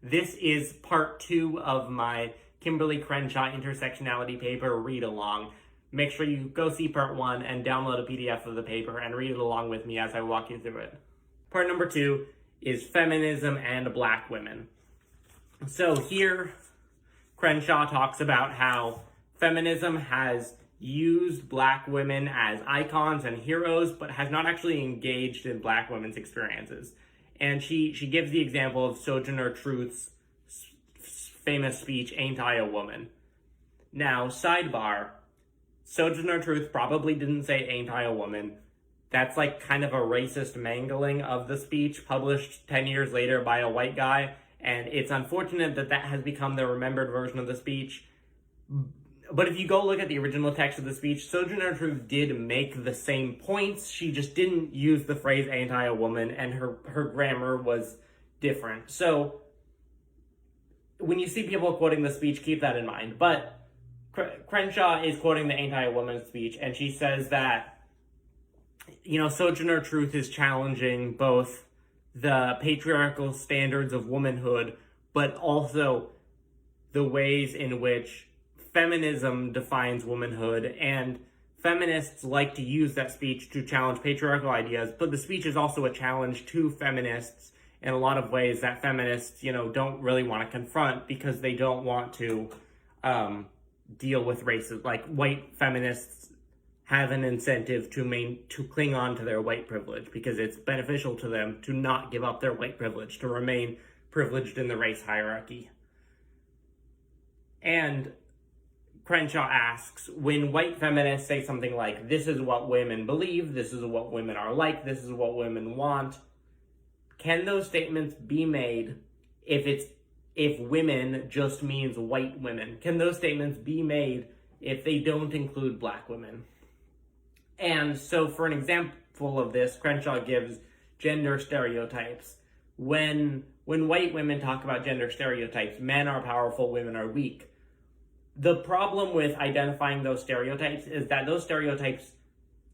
This is part 2 of my Kimberly Crenshaw intersectionality paper read along. Make sure you go see part 1 and download a PDF of the paper and read it along with me as I walk you through it. Part number 2 is feminism and black women. So here, Crenshaw talks about how feminism has used black women as icons and heroes, but has not actually engaged in black women's experiences. And she gives the example of Sojourner Truth's famous speech, "Ain't I a Woman?" Now, sidebar, Sojourner Truth probably didn't say "Ain't I a Woman." That's like kind of a racist mangling of the speech published 10 years later by a white guy, and it's unfortunate that that has become the remembered version of the speech. But if you go look at the original text of the speech, Sojourner Truth did make the same points. She just didn't use the phrase "ain't I a woman," and her grammar was different. So when you see people quoting the speech, keep that in mind. But Crenshaw is quoting the "Ain't I a Woman" speech, and she says that, Sojourner Truth is challenging both the patriarchal standards of womanhood, but also the ways in which feminism defines womanhood, and feminists like to use that speech to challenge patriarchal ideas, but the speech is also a challenge to feminists in a lot of ways that feminists, don't really want to confront because they don't want to deal with racism. Like, white feminists have an incentive to cling on to their white privilege because it's beneficial to them to not give up their white privilege, to remain privileged in the race hierarchy. And Crenshaw asks, when white feminists say something like, "This is what women believe, this is what women are like, this is what women want," can those statements be made if women just means white women? Can those statements be made if they don't include black women? And so for an example of this, Crenshaw gives gender stereotypes. When white women talk about gender stereotypes, men are powerful, women are weak. The problem with identifying those stereotypes is that those stereotypes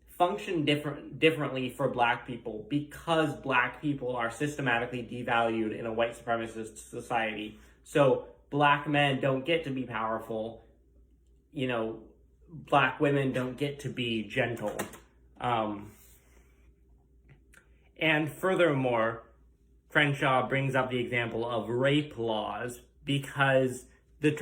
function differently for black people because black people are systematically devalued in a white supremacist society. So black men don't get to be powerful. Black women don't get to be gentle. And furthermore, Crenshaw brings up the example of rape laws because the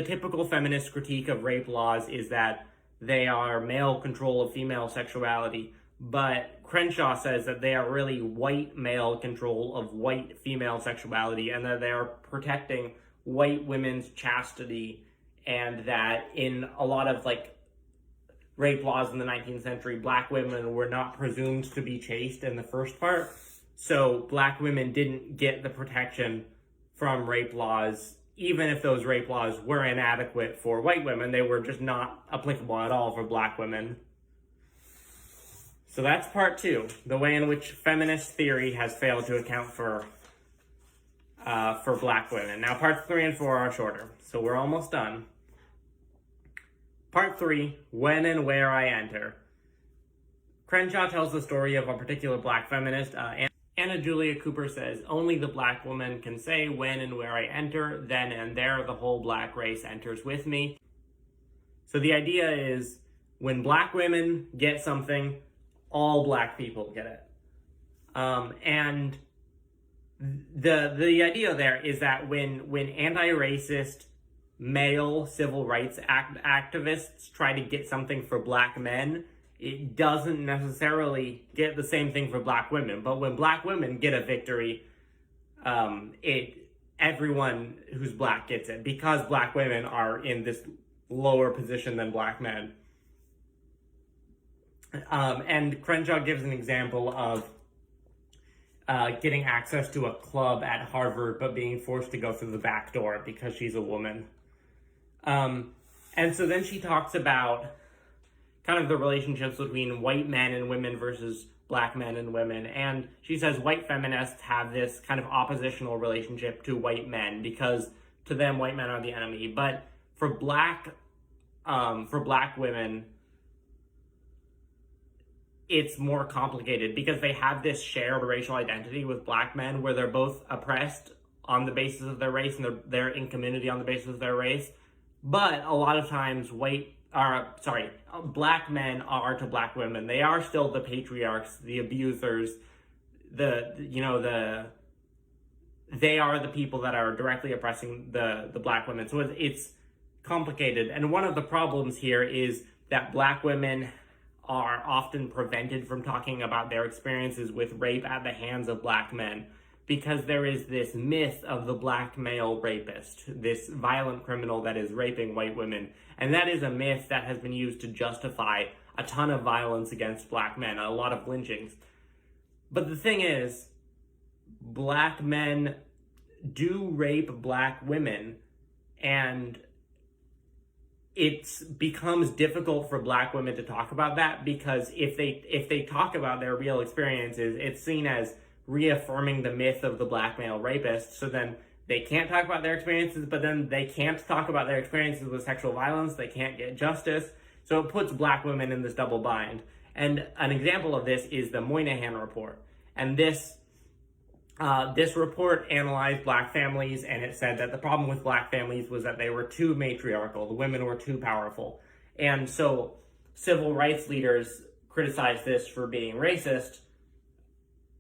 typical feminist critique of rape laws is that they are male control of female sexuality, but Crenshaw says that they are really white male control of white female sexuality, and that they are protecting white women's chastity, and that in a lot of rape laws in the 19th century, black women were not presumed to be chaste in the first part, so black women didn't get the protection from rape laws. Even if those rape laws were inadequate for white women, they were just not applicable at all for black women. So that's part 2, the way in which feminist theory has failed to account for black women. Now parts 3 and 4 are shorter, so we're almost done. Part 3, when and where I enter. Crenshaw tells the story of a particular black feminist, Anna Julia Cooper says, "Only the black woman can say when and where I enter, then and there the whole black race enters with me." So the idea is, when black women get something, all black people get it. And the idea there is that when anti-racist male civil rights activists try to get something for black men, it doesn't necessarily get the same thing for black women. But when black women get a victory, everyone who's black gets it, because black women are in this lower position than black men. And Crenshaw gives an example of getting access to a club at Harvard, but being forced to go through the back door because she's a woman. And so then she talks about kind of the relationships between white men and women versus black men and women. And she says white feminists have this kind of oppositional relationship to white men because to them, white men are the enemy. But for black women, it's more complicated because they have this shared racial identity with black men where they're both oppressed on the basis of their race and they're in community on the basis of their race. But a lot of times black men are to black women. They are still the patriarchs, the abusers, they are the people that are directly oppressing the black women. So it's complicated. And one of the problems here is that black women are often prevented from talking about their experiences with rape at the hands of black men, because there is this myth of the black male rapist, this violent criminal that is raping white women. And that is a myth that has been used to justify a ton of violence against black men, a lot of lynchings. But the thing is, black men do rape black women, and it becomes difficult for black women to talk about that, because if they talk about their real experiences, it's seen as reaffirming the myth of the black male rapist. So then they can't talk about their experiences, but then they can't talk about their experiences with sexual violence. They can't get justice. So it puts black women in this double bind. And an example of this is the Moynihan Report. And this report analyzed black families, and it said that the problem with black families was that they were too matriarchal. The women were too powerful. And so civil rights leaders criticized this for being racist,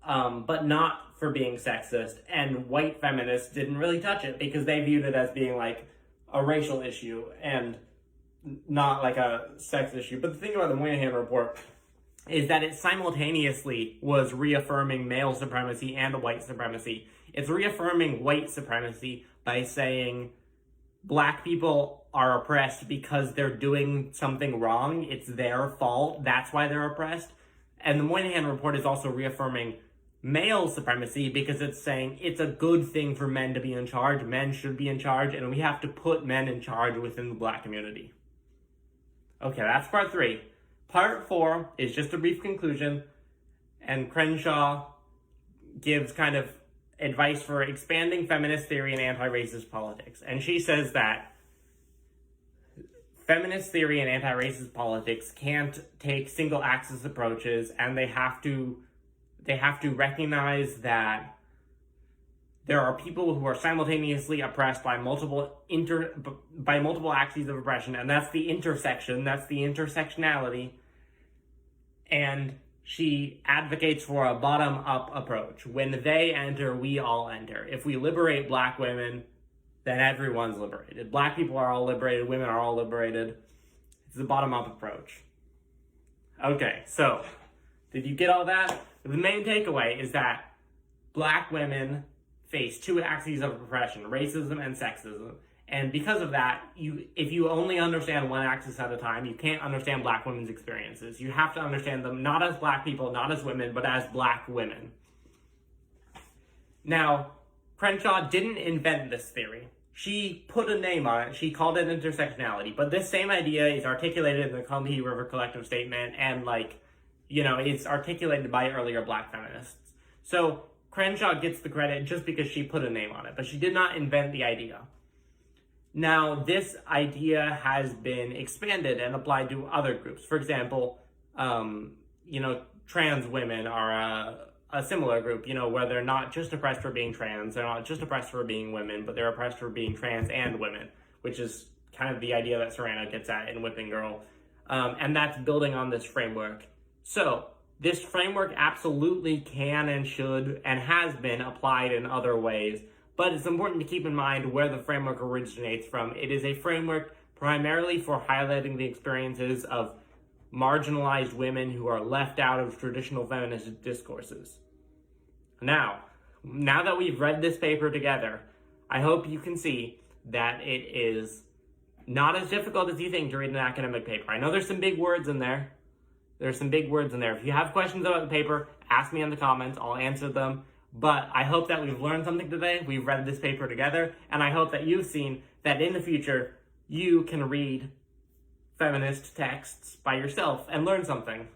but not for being sexist. And white feminists didn't really touch it because they viewed it as being like a racial issue and not like a sex issue. But the thing about the Moynihan Report is that it simultaneously was reaffirming male supremacy and white supremacy. It's reaffirming white supremacy by saying black people are oppressed because they're doing something wrong. It's their fault. That's why they're oppressed. And the Moynihan Report is also reaffirming male supremacy because it's saying it's a good thing for men to be in charge. Men should be in charge, and we have to put men in charge within the black community. Okay, that's part 3. Part 4 is just a brief conclusion, and Crenshaw gives kind of advice for expanding feminist theory and anti-racist politics. And she says that feminist theory and anti-racist politics can't take single-axis approaches, and they have to recognize that there are people who are simultaneously oppressed by multiple axes of oppression, and that's the intersection, that's the intersectionality. And she advocates for a bottom-up approach. When they enter, we all enter. If we liberate black women, then everyone's liberated. Black people are all liberated, women are all liberated. It's a bottom-up approach. Okay, so, did you get all that? The main takeaway is that black women face 2 axes of oppression, racism and sexism. And because of that, if you only understand one axis at a time, you can't understand black women's experiences. You have to understand them not as black people, not as women, but as black women. Now, Crenshaw didn't invent this theory. She put a name on it. She called it intersectionality. But this same idea is articulated in the Combahee River Collective Statement, and it's articulated by earlier black feminists. So Crenshaw gets the credit just because she put a name on it, but she did not invent the idea. Now, this idea has been expanded and applied to other groups. For example, trans women are a similar group, where they're not just oppressed for being trans, they're not just oppressed for being women, but they're oppressed for being trans and women, which is kind of the idea that Serrano gets at in Whipping Girl. And that's building on this framework. So, this framework absolutely can and should and has been applied in other ways. But it's important to keep in mind where the framework originates from. It is a framework primarily for highlighting the experiences of marginalized women who are left out of traditional feminist discourses. Now that we've read this paper together, I hope you can see that it is not as difficult as you think to read an academic paper. I know there's some big words in there. If you have questions about the paper, ask me in the comments. I'll answer them. But I hope that we've learned something today. We've read this paper together. And I hope that you've seen that in the future, you can read feminist texts by yourself and learn something.